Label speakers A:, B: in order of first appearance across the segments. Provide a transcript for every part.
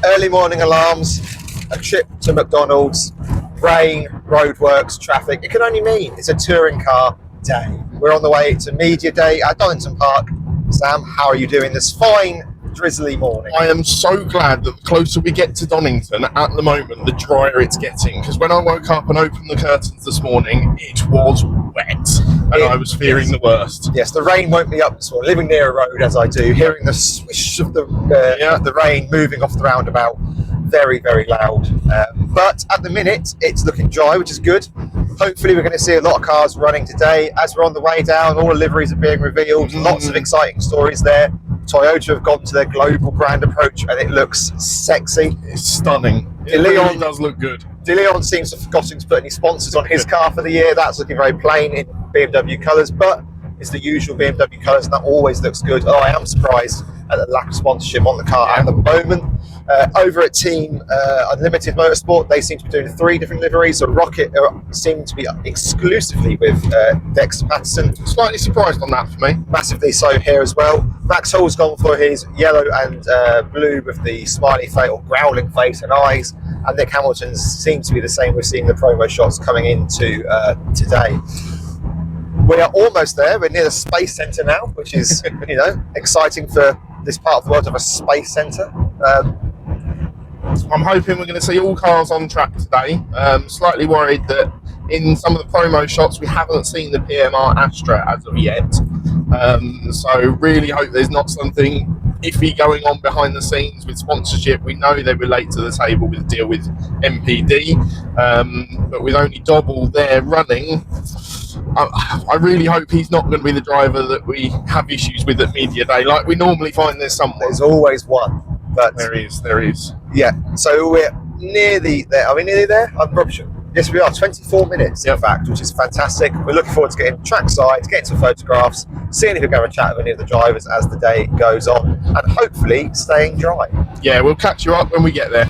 A: Early morning alarms, a trip to McDonald's, rain, roadworks, traffic. It can only mean it's a touring car day. We're on the way to Media Day at Donington Park. Sam, how are you doing this fine, drizzly morning?
B: I am so glad that the closer we get to Donington, at the moment, the drier it's getting. Because when I woke up and opened the curtains this morning, it was wet, and I was fearing the worst.
A: Yes, the rain woke me up this morning. Living near a road as I do, hearing the swish of the rain moving off the roundabout, very, very loud. But at the minute, it's looking dry, which is good. Hopefully, we're going to see a lot of cars running today. As we're on the way down, all the liveries are being revealed. Lots of exciting stories there. Toyota have gone to their global brand approach, and it looks sexy.
B: It's stunning. It really does look good.
A: De Leon seems to have forgotten to put any sponsors on his car for the year. That's looking very plain in BMW colours, but it's the usual BMW colours, and that always looks good. I am surprised at the lack of sponsorship on the car at the moment. Over at Team Unlimited Motorsport, they seem to be doing 3 different liveries. So Rocket seem to be exclusively with Dexter Patterson.
B: Slightly surprised on that for me.
A: Massively so here as well. Max Hall's gone for his yellow and blue with the smiley face or growling face and eyes. And Nick Hamilton's seems to be the same. We're seeing the promo shots coming into today. We are almost there. We're near the Space Centre now, which is exciting for this part of the world to have a space centre.
B: I'm hoping we're going to see all cars on track today. Slightly worried that in some of the promo shots we haven't seen the PMR Astra as of yet. So really hope there's not something iffy going on behind the scenes with sponsorship. We know they were late to the table with a deal with MPD, but with only Dobble there running, I really hope he's not going to be the driver that we have issues with at Media Day. Like we normally find there's someone.
A: There's always one. But
B: there is.
A: Yeah, so we're nearly there. Are we nearly there? I'm probably sure. Yes, we are. 24 minutes, in fact, which is fantastic. We're looking forward to getting trackside, getting some photographs, seeing if we can have a chat with any of the drivers as the day goes on, and hopefully staying dry.
B: Yeah, we'll catch you up when we get there.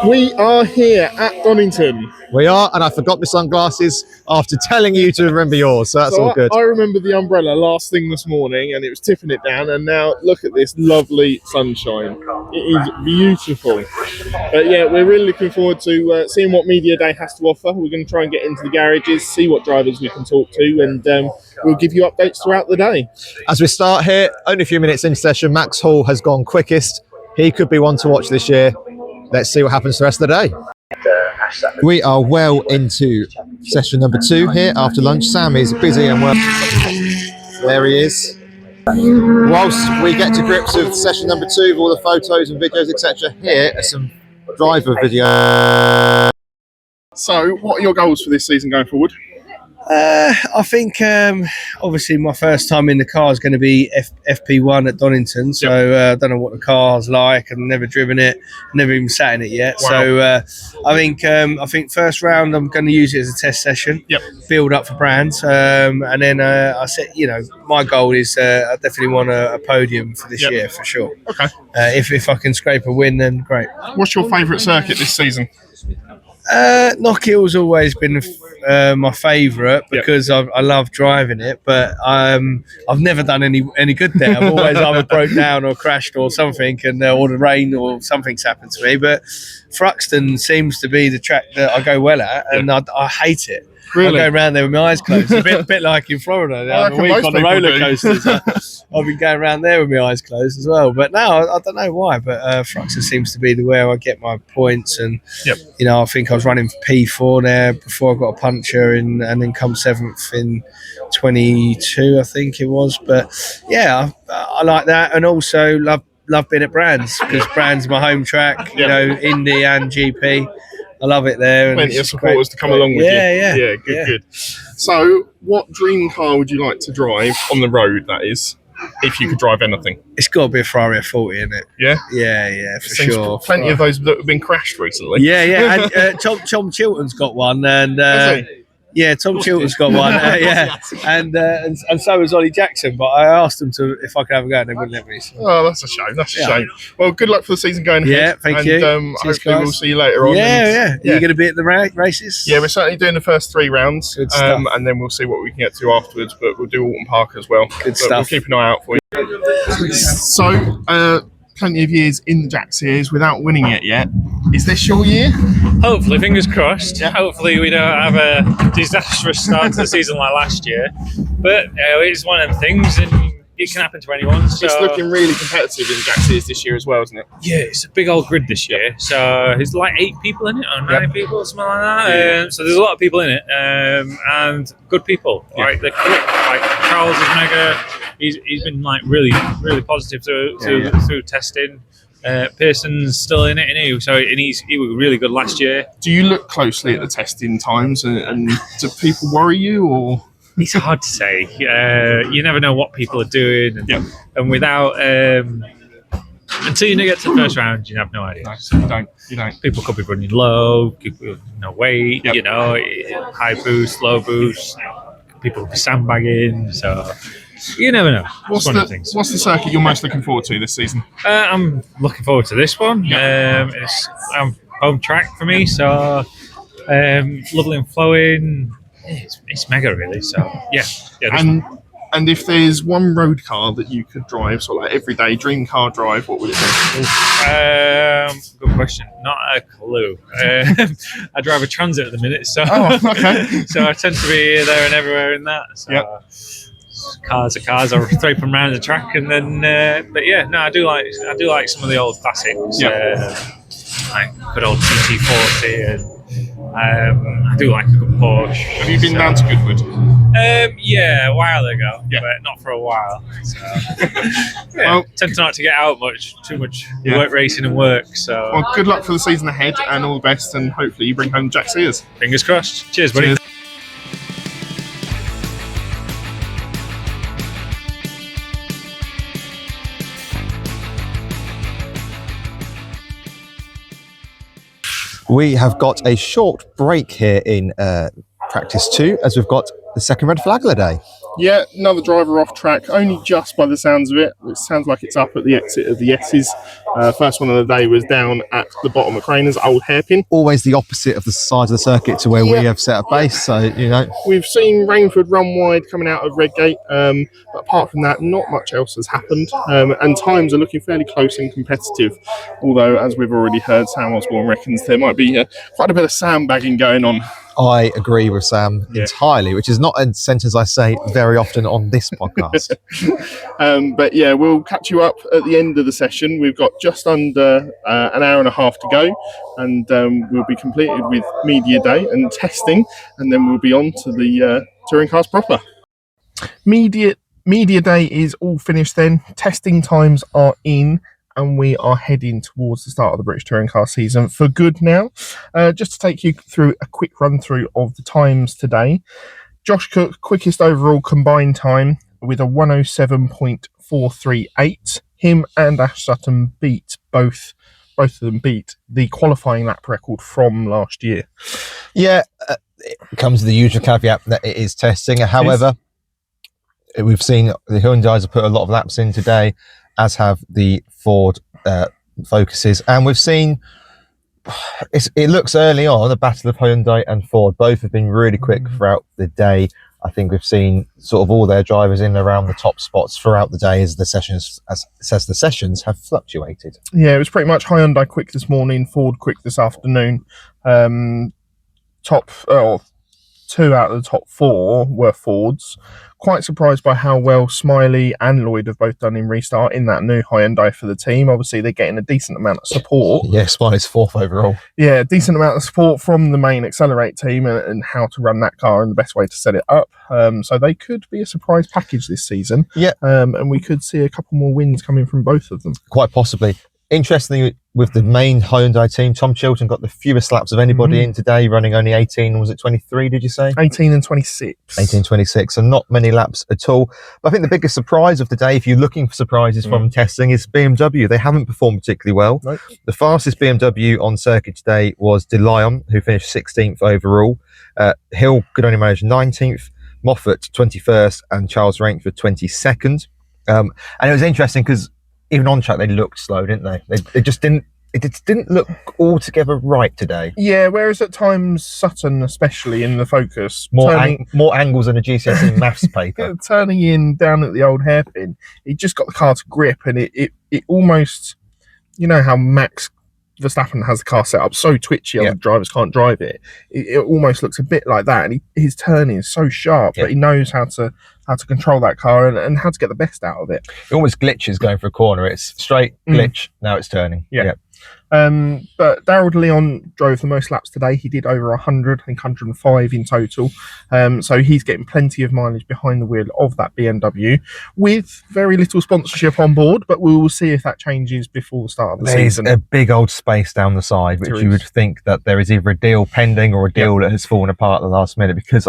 B: We are here at Donington.
A: We are, and I forgot my sunglasses after telling you to remember yours, so that's all good.
B: I remember the umbrella last thing this morning, and it was tipping it down, and now look at this lovely sunshine. It is beautiful. But yeah, we're really looking forward to seeing what Media Day has to offer. We're going to try and get into the garages, see what drivers we can talk to, and we'll give you updates throughout the day.
A: As we start here, only a few minutes in session, Max Hall has gone quickest. He could be one to watch this year. Let's see what happens the rest of the day. We are well into session number 2 here after lunch. Sam is busy and working. There he is. Whilst we get to grips with session number 2, with all the photos and videos, etc., here are some driver videos.
B: So, what are your goals for this season going forward?
C: I think obviously my first time in the car is going to be FP1 at Donington, so I don't know what the car's like. I've never driven it, never even sat in it yet. Wow. So I think first round I'm going to use it as a test session, build up for brands, and then I said, my goal is I definitely want a podium for this year for sure.
B: Okay.
C: If I can scrape a win, then great.
B: What's your favourite circuit this season?
C: Knockhill's always been my favourite because I love driving it, but I've never done any good there. I've always either broke down or crashed or something, and or the rain or something's happened to me. But Thruxton seems to be the track that I go well at, and I hate it.
B: Really?
C: I go around there with my eyes closed. A bit like in Florida. I'm a week on the roller coasters. I've been going around there with my eyes closed as well. But now I don't know why. But Thruxton seems to be the where I get my points. And I think I was running P4 there before I got a puncture, and then come 7th in 22, I think it was. But yeah, I like that, and also love being at Brands because Brands is my home track. Indy and GP. I love it there.
B: Plenty of supporters to come along with you. Yeah, good. So, what dream car would you like to drive on the road, that is, if you could drive anything?
C: It's got to be a Ferrari F40, isn't it?
B: Yeah?
C: Yeah, for sure.
B: Plenty of those that have been crashed recently.
C: Yeah. And Tom Chilton's got one, and Yeah, Tom Chilton's got one. And so has Ollie Jackson. But I asked them if I could have a go, and they wouldn't let me. So.
B: Oh, that's a shame. That's a shame. Well, good luck for the season going ahead.
C: Yeah, thank you.
B: Hopefully
C: guys.
B: we'll see you later on.
C: Yeah. Are you going to be at the races?
B: Yeah, we're certainly doing the first 3 rounds,
C: Good stuff.
B: and then we'll see what we can get to afterwards. But we'll do Alton Park as well.
C: Good stuff.
B: We'll keep an eye out for you. So, plenty of years in the Jack Series without winning it yet. Is this your year?
D: Hopefully, fingers crossed. Yeah. Hopefully, we don't have a disastrous start to the season like last year. But it's one of them things, and it can happen to anyone. So.
B: It's looking really competitive in Jack Series this year as well, isn't it?
D: Yeah, it's a big old grid this year. So there's like 8 people in it, or 9 people, something like that. So there's a lot of people in it, and good people.
B: Yeah.
D: Like the quick, like Charles is mega. He's been like really positive through testing. Pearson's still in it, he was really good last year.
B: Do you look closely at the testing times, and do people worry you, or?
D: It's hard to say. You never know what people are doing, and without until you get to the first round, you have no idea.
B: No, you don't.
D: People could be running low, no weight, high boost, low boost. People could be sandbagging, so you never know.
B: What's the circuit you're most looking forward to this season?
D: I'm looking forward to this one. It's home track for me, so lovely and flowing. It's mega, really. So yeah.
B: And if there's one road car that you could drive, sort of like everyday dream car drive, what would it be?
D: Good question. Not a clue. I drive a Transit at the minute, so
B: okay.
D: So I tend to be here, there, and everywhere in that. So cars are cars. I'll throw them around the track, and then. But yeah, no, I do like some of the old classics. Like good old TT40 and. I do like a good Porsche.
B: Have you been down to Goodwood?
D: Yeah, a while ago, but not for a while. So, well, tend not to get out too much work racing and work. So,
B: well, good luck for the season ahead, and all the best, and hopefully you bring home Jack Sears.
D: Fingers crossed. Cheers, buddy. Cheers.
A: We have got a short break here in practice 2 as we've got the second red flag of the day.
B: Yeah, another driver off track, only just by the sounds of it. It sounds like it's up at the exit of the S's. First one of the day was down at the bottom of Craner's old hairpin.
A: Always the opposite of the side of the circuit to where we have set a base, so,
B: We've seen Rainford run wide coming out of Redgate, but apart from that, not much else has happened. And times are looking fairly close and competitive, although, as we've already heard, Sam Osborne reckons there might be quite a bit of sandbagging going on.
A: I agree with Sam entirely, which is not a sentence I say very often on this podcast.
B: But yeah, we'll catch you up at the end of the session. We've got just under an hour and a half to go, and we'll be completed with media day and testing, and then we'll be on to the touring cars proper. Media day is all finished then. Testing times are in, and we are heading towards the start of the British Touring Car season for good now. Just to take you through a quick run through of the times today. Josh Cook, quickest overall combined time with a 107.438. Him and Ash Sutton beat both of them beat the qualifying lap record from last year.
A: Yeah, it comes with the usual caveat that it is testing. However, we've seen the Hyundais have put a lot of laps in today, as have the Ford Focuses. And we've seen, it looks early on, the battle of Hyundai and Ford. Both have been really quick throughout the day. I think we've seen sort of all their drivers in around the top spots throughout the day as the sessions have fluctuated.
B: Yeah, it was pretty much Hyundai quick this morning, Ford quick this afternoon. Two out of the top 4 were Fords. Quite surprised by how well Smiley and Lloyd have both done in restart in that new Hyundai for the team. Obviously, they're getting a decent amount of support.
A: Yeah, Smiley's 4th overall.
B: Yeah, decent amount of support from the main Accelerate team and how to run that car and the best way to set it up. So they could be a surprise package this season.
A: Yeah.
B: And we could see a couple more wins coming from both of them.
A: Quite possibly. Interestingly, with the main Hyundai team, Tom Chilton got the fewest laps of anybody in today, running only 18. Was it 23? Did you say
B: 18 and 26?
A: 18:26, so not many laps at all. But I think the biggest surprise of the day, if you're looking for surprises from testing, is BMW. They haven't performed particularly well.
B: Nope.
A: The fastest BMW on circuit today was De Leon, who finished 16th overall. Hill could only manage 19th, Moffat 21st, and Charles Rankford 22nd. And it was interesting because even on track they looked slow, didn't they? They just didn't. It just didn't look altogether right today.
B: Yeah, whereas at times Sutton, especially in the Focus,
A: More angles than a GCSE maths paper.
B: Turning in down at the old hairpin, he just got the car to grip, and it almost, you know how Max Verstappen has the car set up so twitchy, other drivers can't drive it. It almost looks a bit like that, and his turning is so sharp, but he knows how to control that car and how to get the best out of it.
A: It almost glitches going for a corner. It's straight, glitch, now it's turning.
B: Yeah. But Darrell De Leon drove the most laps today. He did over 100, I think 105 in total. So he's getting plenty of mileage behind the wheel of that BMW with very little sponsorship on board, but we will see if that changes before the start of the season.
A: There's a big old space down the side, which you would think that there is either a deal pending or a deal that has fallen apart at the last minute, because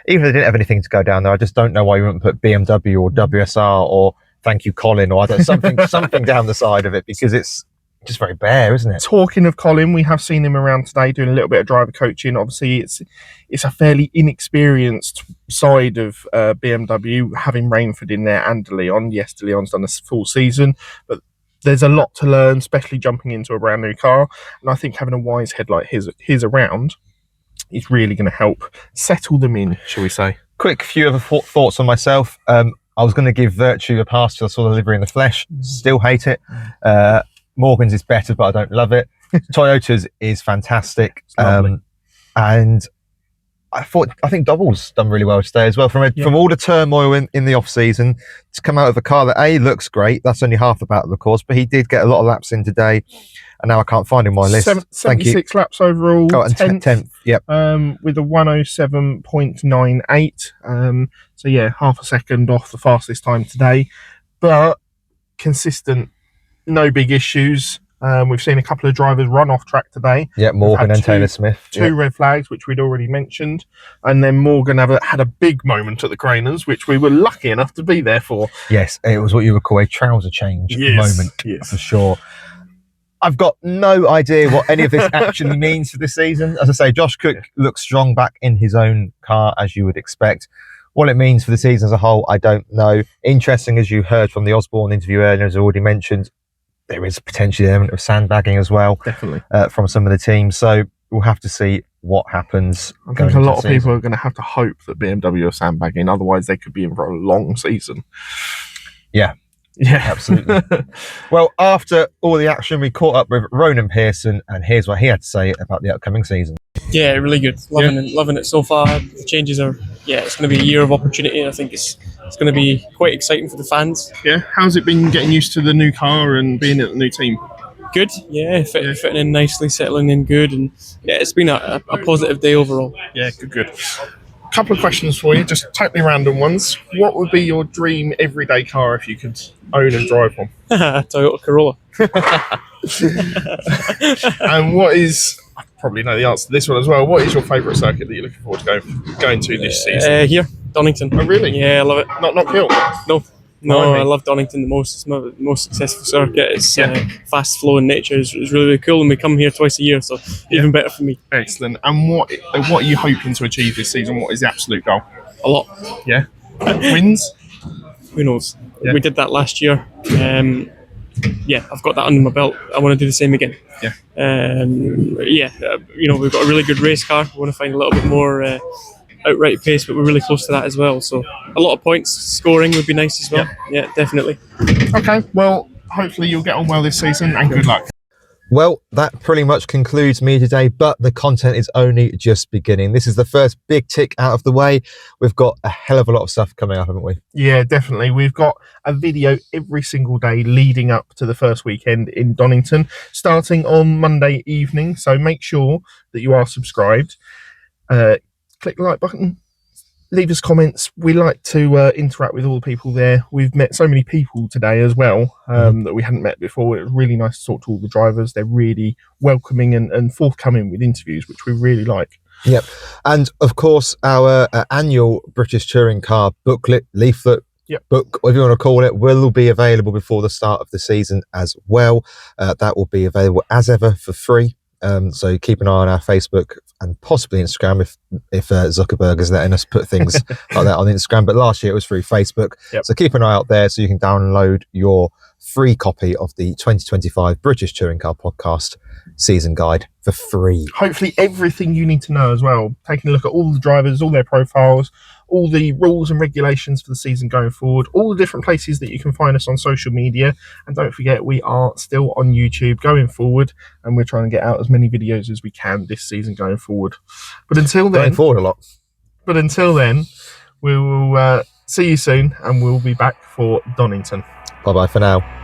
A: even if they didn't have anything to go down there, I just don't know why you wouldn't put BMW or WSR or Thank You Colin or something down the side of it, because it's just very bare, isn't it?
B: Talking of Colin, we have seen him around today doing a little bit of driver coaching. Obviously, it's a fairly inexperienced side of BMW, having Rainford in there and De Leon. Yes, De Leon's done a full season, but there's a lot to learn, especially jumping into a brand new car. And I think having a wise head like his around is really going to help settle them in, shall we say.
A: Quick few other thoughts on myself. I was going to give Virtue a pass till I saw the livery in the flesh. Still hate it. Morgan's is better, but I don't love it. Toyota's is fantastic. And I think Dobble's done really well today as well. From all the turmoil in the off season, to come out of a car that looks great. That's only half the battle, of course, but he did get a lot of laps in today, and now I can't find him on my list.
B: 76 laps overall.
A: Oh, and 10th. Yep.
B: With a 107.98. So yeah, half a second off the fastest time today, but consistent. No big issues. We've seen a couple of drivers run off track today.
A: Yeah, Morgan and Taylor Smith.
B: Two red flags, which we'd already mentioned. And then Morgan had a big moment at the Craners, which we were lucky enough to be there for.
A: Yes, it was what you would call a trouser change moment, for sure. I've got no idea what any of this actually means for this season. As I say, Josh Cook looks strong back in his own car, as you would expect. What it means for the season as a whole, I don't know. Interesting, as you heard from the Osborne interview earlier, as I already mentioned, there is potentially an element of sandbagging as well.
B: Definitely.
A: From some of the teams. So we'll have to see what happens.
B: I think a lot of people are going to have to hope that BMW are sandbagging. Otherwise, they could be in for a long season.
A: Yeah. Yeah, absolutely. Well, after all the action, we caught up with Ronan Pearson, and here's what he had to say about the upcoming season.
E: Yeah, really good. Loving it so far. The changes are, it's going to be a year of opportunity, and I think it's going to be quite exciting for the fans.
B: Yeah, how's it been getting used to the new car and being at the new team?
E: Good, fitting in nicely, settling in good, and it's been a positive day overall.
B: Yeah, good. Couple of questions for you, just totally random ones. What would be your dream everyday car if you could own and drive one?
E: Toyota Corolla.
B: And what is, I probably know the answer to this one as well, what is your favourite circuit that you're looking forward to going to this season?
E: Here, Donington.
B: Oh, really?
E: Yeah, I love it.
B: Not Hill?
E: No, I love Donington the most. It's my most successful circuit. It's fast flow in nature. It's really cool, and we come here twice a year, so even better for me.
B: Excellent. And what are you hoping to achieve this season? What is the absolute goal?
E: A lot.
B: Yeah. Wins?
E: Who knows?
B: Yeah.
E: We did that last year. I've got that under my belt. I want to do the same again.
B: Yeah.
E: We've got a really good race car. We want to find a little bit more outright pace, but we're really close to that as well. So a lot of points scoring would be nice as well. Yeah, definitely.
B: Okay, well, hopefully you'll get on well this season, and good luck.
A: Well, that pretty much concludes me today, but the content is only just beginning. This is the first big tick out of the way. We've got a hell of a lot of stuff coming up, haven't we?
B: Yeah, definitely. We've got a video every single day leading up to the first weekend in Donington, starting on Monday evening. So make sure that you are subscribed. Click the like button, leave us comments. We like to interact with all the people there. We've met so many people today as well that we hadn't met before. It was really nice to talk to all the drivers. They're really welcoming and forthcoming with interviews, which we really like.
A: Yep. And of course, our annual British Touring Car booklet, leaflet, book, whatever you want to call it, will be available before the start of the season as well. That will be available as ever for free. So keep an eye on our Facebook and possibly Instagram if Zuckerberg is letting us put things like that on Instagram. But last year it was through Facebook. So keep an eye out there so you can download your free copy of the 2025 British Touring Car Podcast season guide for free.
B: Hopefully everything you need to know as well. Taking a look at all the drivers, all their profiles, all the rules and regulations for the season going forward, all the different places that you can find us on social media. And don't forget, we are still on YouTube going forward, and we're trying to get out as many videos as we can this season going forward. But until then,
A: going forward a lot.
B: But until then, we will see you soon, and we'll be back for Donington.
A: Bye bye for now.